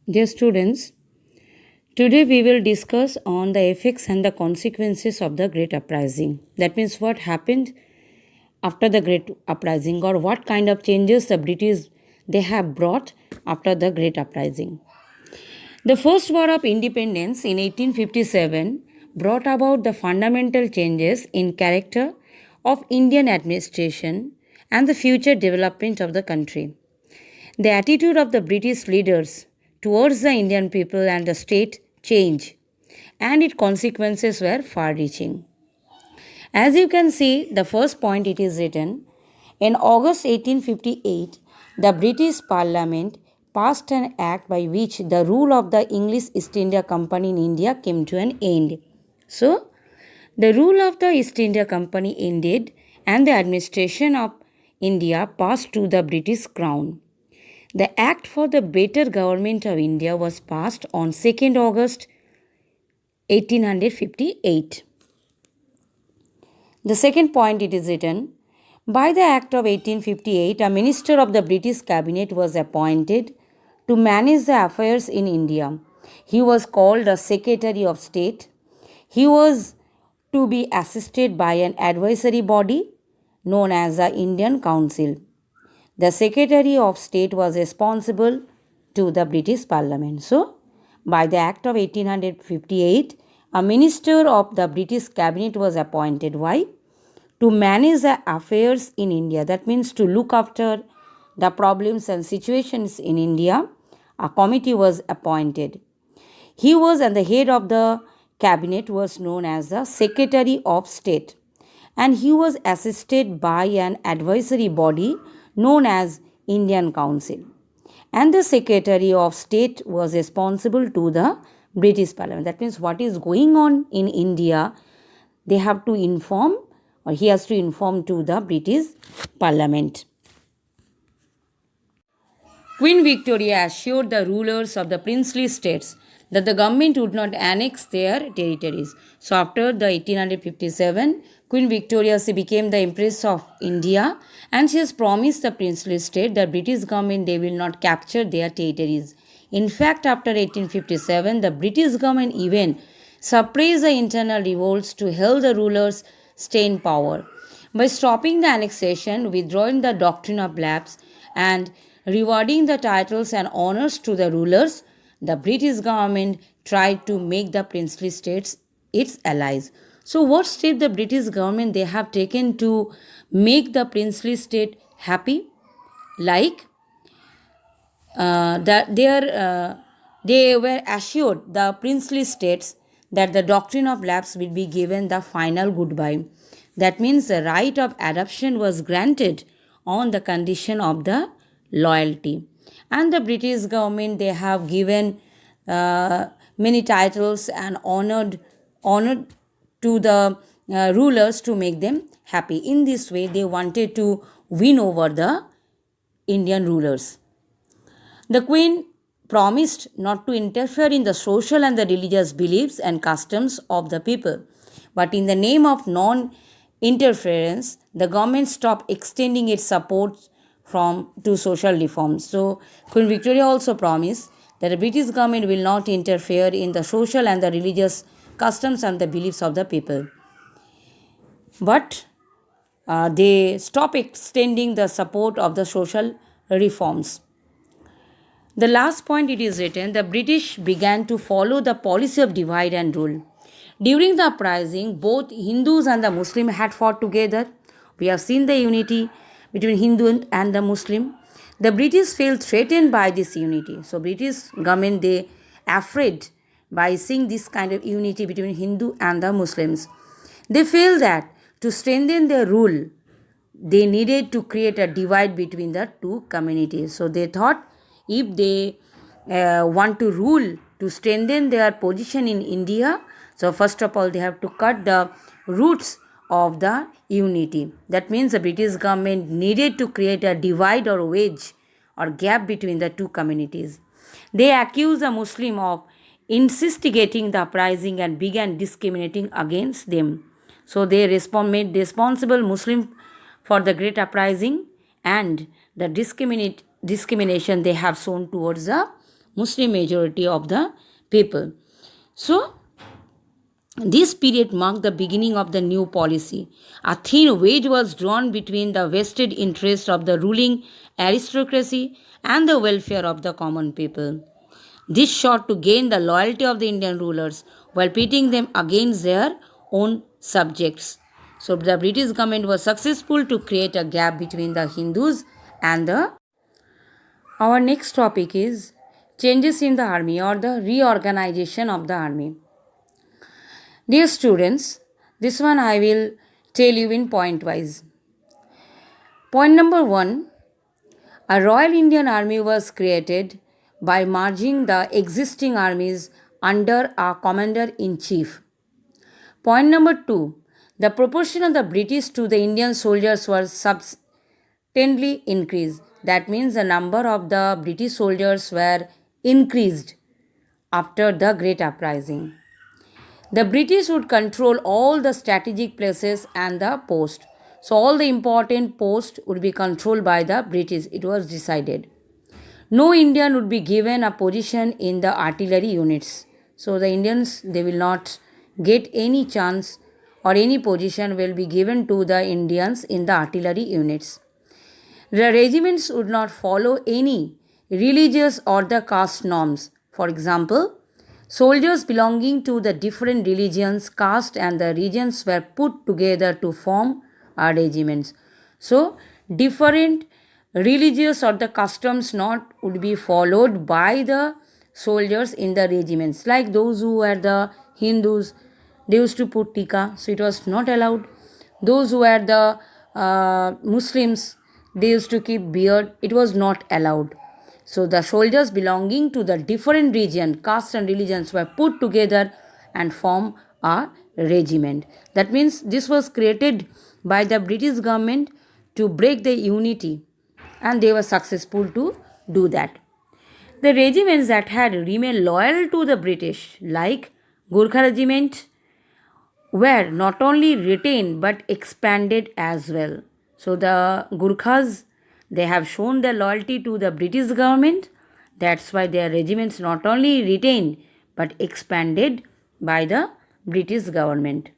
Dear students, today we will discuss on the effects and the consequences of the Great Uprising. That means what happened after the Great Uprising or what kind of changes the British they have brought after the Great Uprising. The first war of independence in 1857 brought about the fundamental changes in character of Indian administration and the future development of the country. The attitude of the British leaders towards the Indian people and the state changed, and its consequences were far reaching. As you can see, the first point it is written in August 1858, the British Parliament passed an act by which the rule of the English East India Company in India came to an end. So, the rule of the East India Company ended and the administration of India passed to the British Crown. The Act for the Better Government of India was passed on 2nd August 1858. The second point it is written, by the Act of 1858, a minister of the British cabinet was appointed to manage the affairs in India. He was called a Secretary of State. He was to be assisted by an advisory body known as the Indian Council. The Secretary of State was responsible to the British Parliament. So, by the Act of 1858, a minister of the British cabinet was appointed. Why? To manage the affairs in India. That means to look after the problems and situations in India. A committee was appointed. He was, and the head of the cabinet was known as the Secretary of State, and he was assisted by an advisory body known as Indian Council. And the Secretary of State was responsible to the British Parliament. That means what is going on in India, they have to inform, or he has to inform to the British Parliament. Queen Victoria assured the rulers of the princely states that the government would not annex their territories. So after the 1857, Queen Victoria she became the Empress of India, and she has promised the princely state that British government they will not capture their territories. In fact, after 1857, the British government even suppressed the internal revolts to help the rulers stay in power. By stopping the annexation, withdrawing the doctrine of lapse, and rewarding the titles and honors to the rulers, the British government tried to make the princely states its allies. So, what step the British government they have taken to make the princely state happy? Like they were assured the princely states that the doctrine of lapse will be given the final goodbye. That means the right of adoption was granted on the condition of the loyalty. And the British government they have given many titles and honored to the rulers to make them happy. In this way, they wanted to win over the Indian rulers. The Queen promised not to interfere in the social and the religious beliefs and customs of the people. But in the name of non interference, the government stopped extending its support to social reforms. So, Queen Victoria also promised that the British government will not interfere in the social and the religious customs and the beliefs of the people. But they stop extending the support of the social reforms. The last point it is written, the British began to follow the policy of divide and rule. During the uprising, both Hindus and the Muslim had fought together. We have seen the unity between Hindu and the Muslim. The British felt threatened by this unity. So British government they afraid by seeing this kind of unity between Hindu and the Muslims. They felt that to strengthen their rule, they needed to create a divide between the two communities. So they thought if they want to rule to strengthen their position in India, so first of all they have to cut the roots of the unity. That means the British government needed to create a divide or wedge or gap between the two communities. They accused the Muslim of instigating the uprising and began discriminating against them. So they made responsible Muslim for the great uprising and the discrimination they have shown towards the Muslim majority of the people. So, this period marked the beginning of the new policy. A thin wedge was drawn between the vested interests of the ruling aristocracy and the welfare of the common people. This sought to gain the loyalty of the Indian rulers while pitting them against their own subjects. So the British government was successful to create a gap between the Hindus and the. Our next topic is changes in the army or the reorganization of the army. Dear students, this one I will tell you in point wise. Point number 1, a Royal Indian Army was created by merging the existing armies under a commander in chief. Point number 2, the proportion of the British to the Indian soldiers was substantially increased. That means the number of the British soldiers were increased after the Great Uprising. The British would control all the strategic places and the post. So all the important posts would be controlled by the British. It was decided. No Indian would be given a position in the artillery units. So the Indians, they will not get any chance or any position will be given to the Indians in the artillery units. The regiments would not follow any religious or the caste norms. For example, soldiers belonging to the different religions, caste, and the regions were put together to form our regiments. So, different religious or the customs not would be followed by the soldiers in the regiments. Like those who were the Hindus, they used to put tika, so it was not allowed. Those who were the Muslims, they used to keep beard, it was not allowed. So the soldiers belonging to the different region, caste and religions were put together and form a regiment. That means this was created by the British government to break the unity, and they were successful to do that. The regiments that had remained loyal to the British, like Gurkha Regiment, were not only retained but expanded as well. So the Gurkhas, they have shown their loyalty to the British government. That's why their regiments not only retained but expanded by the British government.